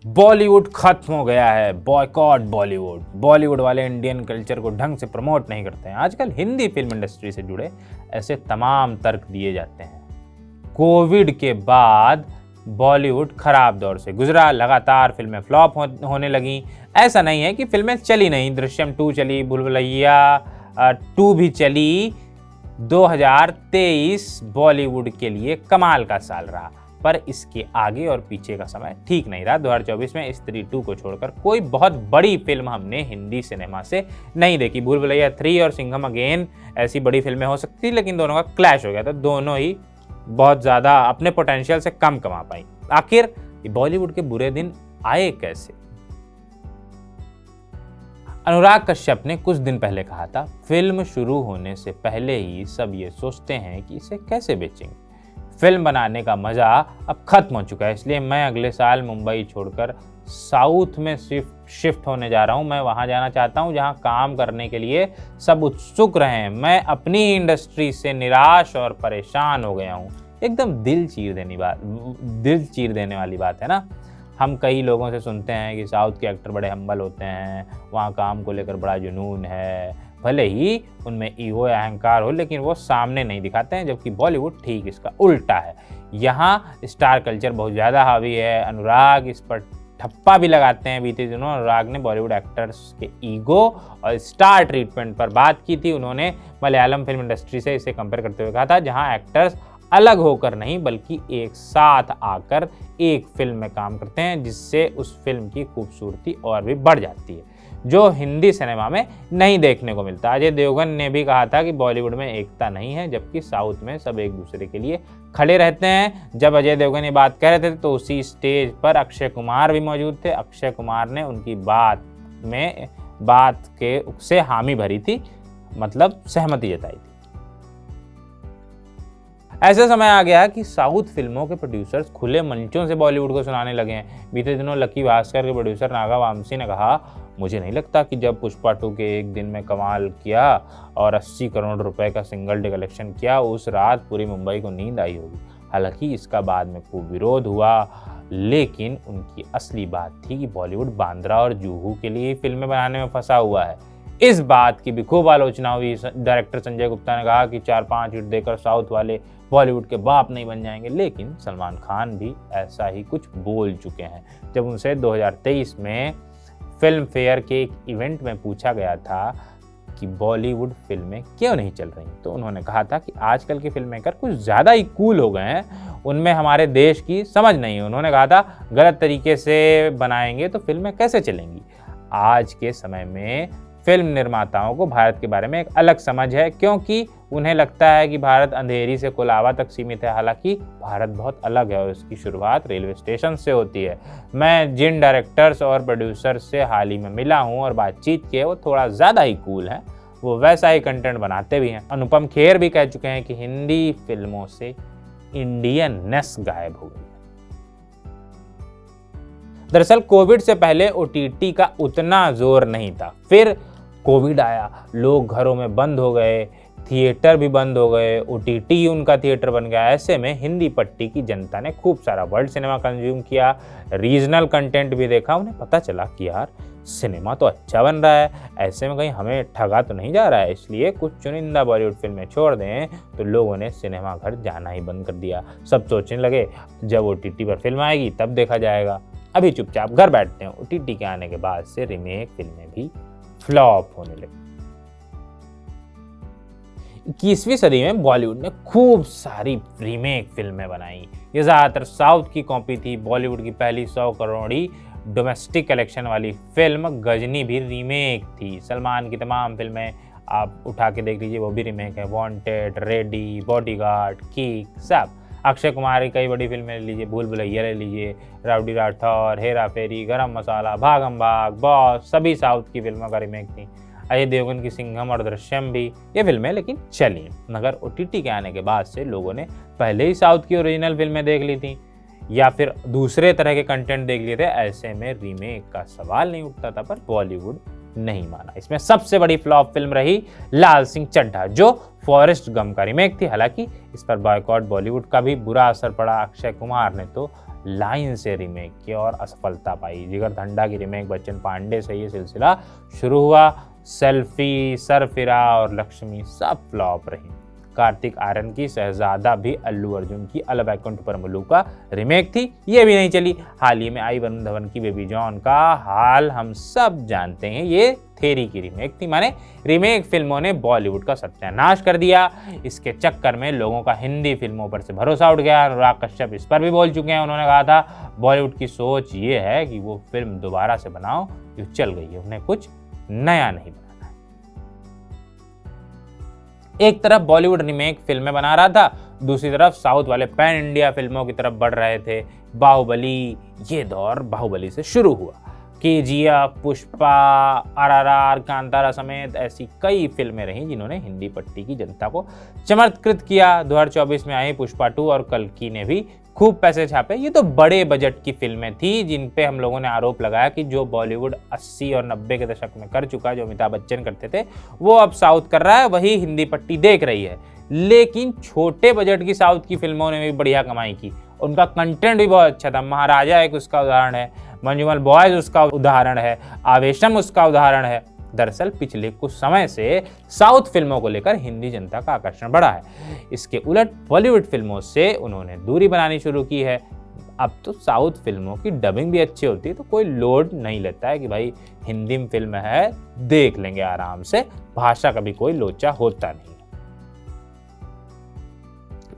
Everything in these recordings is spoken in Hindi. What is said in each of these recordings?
बॉलीवुड खत्म हो गया है, बॉयकॉट बॉलीवुड। बॉलीवुड वाले इंडियन कल्चर को ढंग से प्रमोट नहीं करते हैं। आजकल हिंदी फिल्म इंडस्ट्री से जुड़े ऐसे तमाम तर्क दिए जाते हैं। कोविड के बाद बॉलीवुड खराब दौर से गुजरा, लगातार फिल्में फ्लॉप होने लगी। ऐसा नहीं है कि फिल्में चली नहीं, दृश्यम 2 चली, भूल भुलैया 2 भी चली। 2023 बॉलीवुड के लिए कमाल का साल रहा, पर इसके आगे और पीछे का समय ठीक नहीं रहा। 2024 में स्त्री 2 को छोड़कर कोई बहुत बड़ी फिल्म हमने हिंदी सिनेमा से नहीं देखी। भूल भुलैया 3 और सिंघम अगेन ऐसी बड़ी फिल्में हो सकती थी, लेकिन दोनों का क्लैश हो गया था। दोनों ही बहुत ज़्यादा अपने पोटेंशियल से कम कमा पाई। आखिर बॉलीवुड के बुरे दिन आए कैसे? अनुराग कश्यप ने कुछ दिन पहले कहा था, फिल्म शुरू होने से पहले ही सब ये सोचते हैं कि इसे कैसे बेचेंगे। फिल्म बनाने का मजा अब खत्म हो चुका है, इसलिए मैं अगले साल मुंबई छोड़कर साउथ में शिफ्ट होने जा रहा हूं। मैं वहां जाना चाहता हूं जहां काम करने के लिए सब उत्सुक रहें। मैं अपनी इंडस्ट्री से निराश और परेशान हो गया हूं। एकदम दिल चीर देने वाली बात है ना। हम कई लोगों से सुनते हैं कि साउथ के एक्टर बड़े हम्बल होते हैं, वहाँ काम को लेकर बड़ा जुनून है, भले ही उनमें ईगो या अहंकार हो, लेकिन वो सामने नहीं दिखाते हैं। जबकि बॉलीवुड ठीक इसका उल्टा है। यहाँ स्टार कल्चर बहुत ज़्यादा हावी है। अनुराग इस पर ठप्पा भी लगाते हैं। बीते दिनों अनुराग ने बॉलीवुड एक्टर्स के ईगो और स्टार ट्रीटमेंट पर बात की थी। उन्होंने मलयालम फिल्म इंडस्ट्री से इसे कंपेयर करते हुए कहा था, जहाँ एक्टर्स अलग होकर नहीं बल्कि एक साथ आकर एक फिल्म में काम करते हैं, जिससे उस फिल्म की खूबसूरती और भी बढ़ जाती है, जो हिंदी सिनेमा में नहीं देखने को मिलता। अजय देवगन ने भी कहा था कि बॉलीवुड में एकता नहीं है, जबकि साउथ में सब एक दूसरे के लिए खड़े रहते हैं। जब अजय देवगन ये बात कह रहे थे तो उसी स्टेज पर अक्षय कुमार भी मौजूद थे। अक्षय कुमार ने उनकी बात के से हामी भरी थी, मतलब सहमति जताई थी। ऐसा समय आ गया कि साउथ फिल्मों के प्रोड्यूसर्स खुले मंचों से बॉलीवुड को सुनाने लगे हैं। बीते दिनों लकी भास्कर के प्रोड्यूसर नागा वामसी ने कहा, मुझे नहीं लगता कि जब पुष्पा 2 के एक दिन में कमाल किया और 80 करोड़ रुपए का सिंगल डे कलेक्शन किया, उस रात पूरी मुंबई को नींद आई होगी। हालांकि इसका बाद में खूब विरोध हुआ, लेकिन उनकी असली बात थी कि बॉलीवुड बांद्रा और जुहू के लिए फिल्में बनाने में फंसा हुआ है। इस बात की भी खूब आलोचना हुई। डायरेक्टर संजय गुप्ता ने कहा कि 4-5 हिट देकर साउथ वाले बॉलीवुड के बाप नहीं बन जाएंगे, लेकिन सलमान खान भी ऐसा ही कुछ बोल चुके हैं। जब उनसे 2023 में फिल्म फेयर के एक इवेंट में पूछा गया था कि बॉलीवुड फिल्में क्यों नहीं चल रही, तो उन्होंने कहा था कि आजकल के फिल्म मेकर कुछ ज़्यादा ही कूल हो गए हैं, उनमें हमारे देश की समझ नहीं है। उन्होंने कहा था, गलत तरीके से बनाएंगे तो फिल्में कैसे चलेंगी। आज के समय में फिल्म निर्माताओं को भारत के बारे में एक अलग समझ है, क्योंकि उन्हें लगता है कि भारत अंधेरी से कुलाबा तक सीमित है। हालांकि भारत बहुत अलग है और इसकी शुरुआत रेलवे स्टेशन से होती है। मैं जिन डायरेक्टर्स और प्रोड्यूसर्स से हाल ही में मिला हूं और बातचीत की है, वो थोड़ा ज़्यादा ही कूल हैं, वो वैसा ही कंटेंट बनाते भी हैं। अनुपम खेर भी कह चुके हैं कि हिंदी फिल्मों से इंडियननेस गायब हो गई। दरअसल कोविड से पहले OTT का उतना जोर नहीं था, फिर कोविड आया, लोग घरों में बंद हो गए, थिएटर भी बंद हो गए, OTT उनका थिएटर बन गया। ऐसे में हिंदी पट्टी की जनता ने खूब सारा वर्ल्ड सिनेमा कंज्यूम किया, रीजनल कंटेंट भी देखा। उन्हें पता चला कि यार सिनेमा तो अच्छा बन रहा है, ऐसे में कहीं हमें ठगा तो नहीं जा रहा है, इसलिए कुछ चुनिंदा बॉलीवुड फिल्में छोड़ दें। तो लोगों ने सिनेमा घर जाना ही बंद कर दिया। सब सोचने लगे जब OTT पर फिल्म आएगी तब देखा जाएगा। अभी चुपचाप घर बैठते हैं। OTT के आने के बाद से रीमेक फिल्में भी फ्लॉप होने लगी। 21वीं सदी में बॉलीवुड ने खूब सारी रीमेक फिल्में बनाई। ये ज़्यादातर साउथ की कॉपी थी। बॉलीवुड की पहली 100 करोड़ी डोमेस्टिक कलेक्शन वाली फिल्म गजनी भी रीमेक थी। सलमान की तमाम फिल्में आप उठा के देख लीजिए, वो भी रीमेक है। वांटेड, रेडी, बॉडीगार्ड, किक, सब। अक्षय कुमार की कई बड़ी फिल्में ले लीजिए, भूल भुलैया ले लीजिए, राउडी राठौर, हेरा फेरी, गरम मसाला, भागम भाग, बॉस, सभी साउथ की फिल्मों का रीमेक थी। अजय देवगन की सिंघम और दृश्यम भी ये फिल्में लेकिन चली, मगर OTT के आने के बाद से लोगों ने पहले ही साउथ की ओरिजिनल फिल्में देख ली थी या फिर दूसरे तरह के कंटेंट देख लिए थे। ऐसे में रीमेक का सवाल नहीं उठता था, पर बॉलीवुड नहीं माना। इसमें सबसे बड़ी फ्लॉप फिल्म रही लाल सिंह चड्ढा, जो फॉरेस्ट गम का रीमेक थी। हालांकि इस पर बॉयकॉट बॉलीवुड का भी बुरा असर पड़ा। अक्षय कुमार ने तो लाइन से रीमेक किया और असफलता पाई। जिगरदंडा की रीमेक बच्चन पांडे से ये सिलसिला शुरू हुआ। सेल्फी, सरफिरा और लक्ष्मी सब फ्लॉप रही। कार्तिक आर्यन की शहजादा भी अल्लू अर्जुन की अल वैकुंठ परमलू का रीमेक थी, ये भी नहीं चली। हाल ही में आई वरुण धवन की बेबी जॉन का हाल हम सब जानते हैं, ये थेरी की रीमेक थी। माने रीमेक फिल्मों ने बॉलीवुड का सत्यानाश कर दिया। इसके चक्कर में लोगों का हिंदी फिल्मों पर से भरोसा उठ गया। अनुराग कश्यप इस पर भी बोल चुके हैं। उन्होंने कहा था बॉलीवुड की सोच ये है कि वो फिल्म दोबारा से बनाओ जो चल गई है, उन्हें कुछ नया नहीं बनाना है। एक तरफ बॉलीवुड रीमेक फिल्में बना रहा था, दूसरी तरफ साउथ वाले पैन इंडिया फिल्मों की तरफ बढ़ रहे थे। बाहुबली, ये दौर बाहुबली से शुरू हुआ। केजीएफ, पुष्पा, आरआरआर, कांतारा समेत ऐसी कई फिल्में रहीं जिन्होंने हिंदी पट्टी की जनता को चमत्कृत किया। 2024 में आई पुष्पा 2 और कल्कि ने भी खूब पैसे छापे। ये तो बड़े बजट की फिल्में थी जिन पे हम लोगों ने आरोप लगाया कि जो बॉलीवुड 80 और 90 के दशक में कर चुका, जो अमिताभ बच्चन करते थे, वो अब साउथ कर रहा है, वही हिंदी पट्टी देख रही है। लेकिन छोटे बजट की साउथ की फिल्मों ने भी बढ़िया कमाई की, उनका कंटेंट भी बहुत अच्छा था। महाराजा एक उसका उदाहरण है, मंजूमल बॉयज उसका उदाहरण है, आवेशम उसका उदाहरण है। दरअसल पिछले कुछ समय से साउथ फिल्मों को लेकर हिंदी जनता का आकर्षण बढ़ा है। इसके उलट बॉलीवुड फिल्मों से उन्होंने दूरी बनानी शुरू की है। अब तो साउथ फिल्मों की डबिंग भी अच्छी होती है, तो कोई लोड नहीं लेता है कि भाई हिंदी में फिल्म है, देख लेंगे आराम से, भाषा का भी कोई लोचा होता नहीं।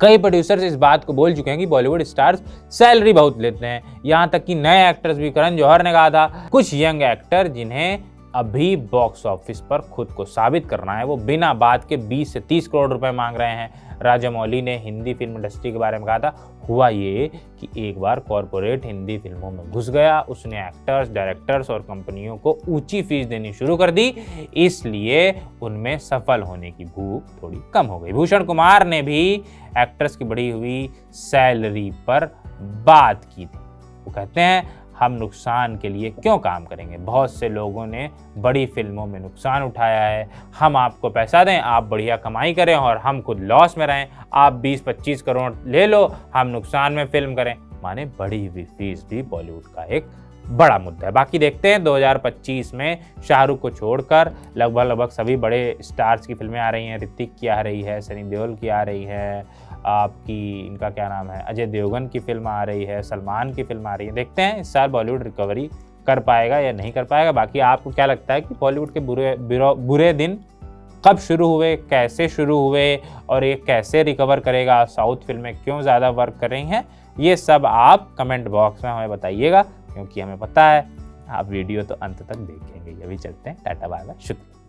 कई प्रोड्यूसर्स इस बात को बोल चुके हैं कि बॉलीवुड स्टार्स सैलरी बहुत लेते हैं। यहां तक कि नए एक्टर्स भी, करण जौहर ने कहा था, कुछ यंग एक्टर जिन्हें अभी बॉक्स ऑफिस पर खुद को साबित करना है, वो बिना बात के 20 से 30 करोड़ रुपए मांग रहे हैं। राजामौली ने हिंदी फिल्म इंडस्ट्री के बारे में कहा था, हुआ ये कि एक बार कॉरपोरेट हिंदी फिल्मों में घुस गया, उसने एक्टर्स, डायरेक्टर्स और कंपनियों को ऊंची फीस देनी शुरू कर दी, इसलिए उनमें सफल होने की भूख थोड़ी कम हो गई। भूषण कुमार ने भी एक्टर्स की बढ़ी हुई सैलरी पर बात की थी। वो कहते हैं, हम नुकसान के लिए क्यों काम करेंगे, बहुत से लोगों ने बड़ी फिल्मों में नुकसान उठाया है, हम आपको पैसा दें, आप बढ़िया कमाई करें और हम खुद लॉस में रहें, आप 20-25 करोड़ ले लो, हम नुकसान में फिल्म करें। माने बढ़ी हुई फीस भी बॉलीवुड का एक बड़ा मुद्दा है। बाकी देखते हैं 2025 में शाहरुख को छोड़कर लगभग सभी बड़े स्टार्स की फिल्में आ रही हैं। ऋतिक की आ रही है, सनी देओल की आ रही है, आपकी इनका क्या नाम है, अजय देवगन की फिल्म आ रही है, सलमान की फिल्म आ रही है। देखते हैं इस साल बॉलीवुड रिकवरी कर पाएगा या नहीं कर पाएगा। बाकी आपको क्या लगता है कि बॉलीवुड के बुरे दिन कब शुरू हुए, कैसे शुरू हुए और ये कैसे रिकवर करेगा, साउथ फिल्में क्यों ज़्यादा वर्क कर रही हैं, ये सब आप कमेंट बॉक्स में हमें बताइएगा, क्योंकि हमें पता है आप वीडियो तो अंत तक देखेंगे। अभी चलते हैं, टाटा बाय बाय, शुक्रिया।